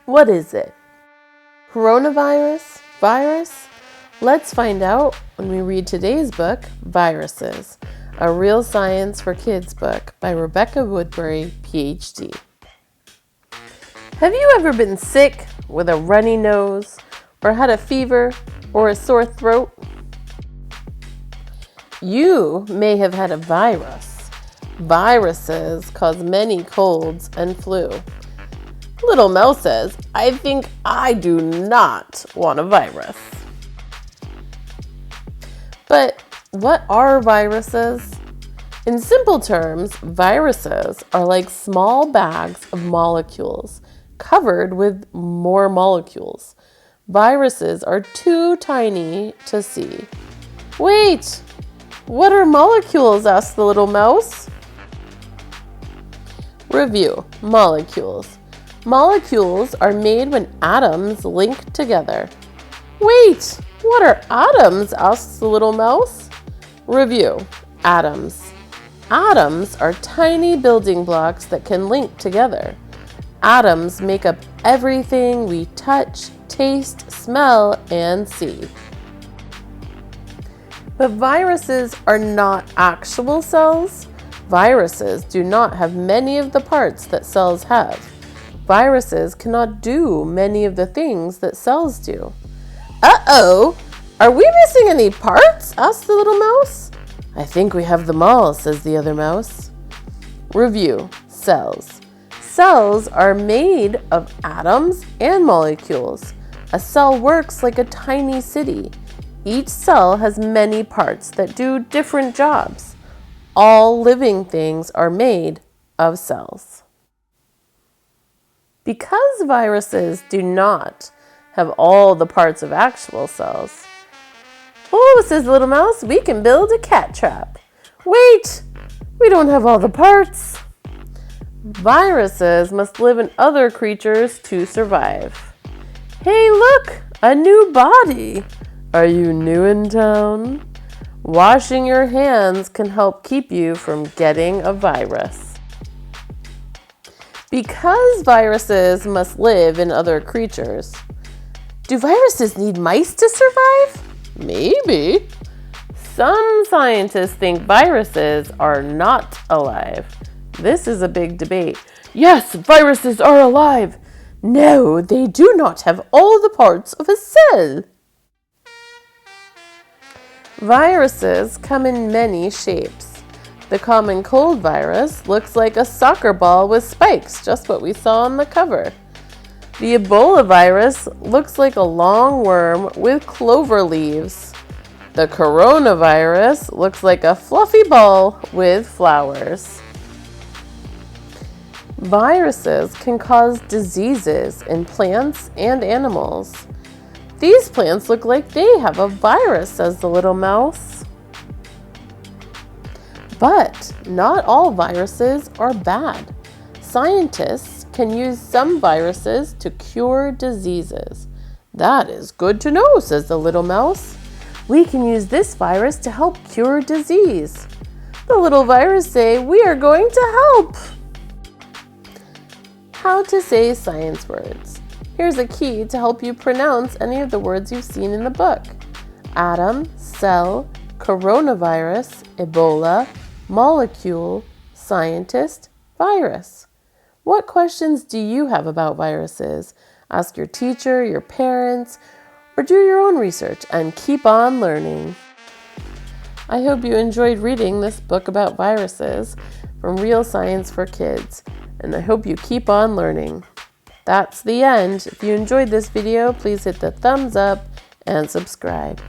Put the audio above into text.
What is it? Coronavirus? Virus? Let's find out when we read today's book, Viruses, a Real Science for Kids book by Rebecca Woodbury, PhD. Have you ever been sick with a runny nose, or had a fever, or a sore throat? You may have had a virus. Viruses cause many colds and flu. Little Mouse says, I think I do not want a virus. But what are viruses? In simple terms, viruses are like small bags of molecules covered with more molecules. Viruses are too tiny to see. Wait, what are molecules? Asked the little mouse. Review. Molecules. Molecules are made when atoms link together. Wait, what are atoms? Asks the little mouse. Review. Atoms. Atoms are tiny building blocks that can link together. Atoms make up everything we touch, taste, smell, and see. But viruses are not actual cells. Viruses do not have many of the parts that cells have. Viruses cannot do many of the things that cells do. Uh-oh! Are we missing any parts? Asked the little mouse. I think we have them all, says the other mouse. Review. Cells. Cells are made of atoms and molecules. A cell works like a tiny city. Each cell has many parts that do different jobs. All living things are made of cells. Because viruses do not have all the parts of actual cells. Oh, says the little mouse, we can build a cat trap. Wait, we don't have all the parts. Viruses must live in other creatures to survive. Hey, look, a new body. Are you new in town? Washing your hands can help keep you from getting a virus. Because viruses must live in other creatures, do viruses need mice to survive? Maybe. Some scientists think viruses are not alive. This is a big debate. Yes, viruses are alive. No, they do not have all the parts of a cell. Viruses come in many shapes. The common cold virus looks like a soccer ball with spikes, just what we saw on the cover. The Ebola virus looks like a long worm with clover leaves. The coronavirus looks like a fluffy ball with flowers. Viruses can cause diseases in plants and animals. These plants look like they have a virus, says the little mouse. But not all viruses are bad. Scientists can use some viruses to cure diseases. That is good to know, says the little mouse. We can use this virus to help cure disease. The little virus say, we are going to help. How to say science words. Here's a key to help you pronounce any of the words you've seen in the book. Atom, cell, coronavirus, Ebola, molecule, scientist, virus. What questions do you have about viruses? Ask your teacher, your parents, or do your own research and keep on learning. I hope you enjoyed reading this book about viruses from Real Science for Kids, and I hope you keep on learning. That's the end. If you enjoyed this video, please hit the thumbs up and subscribe.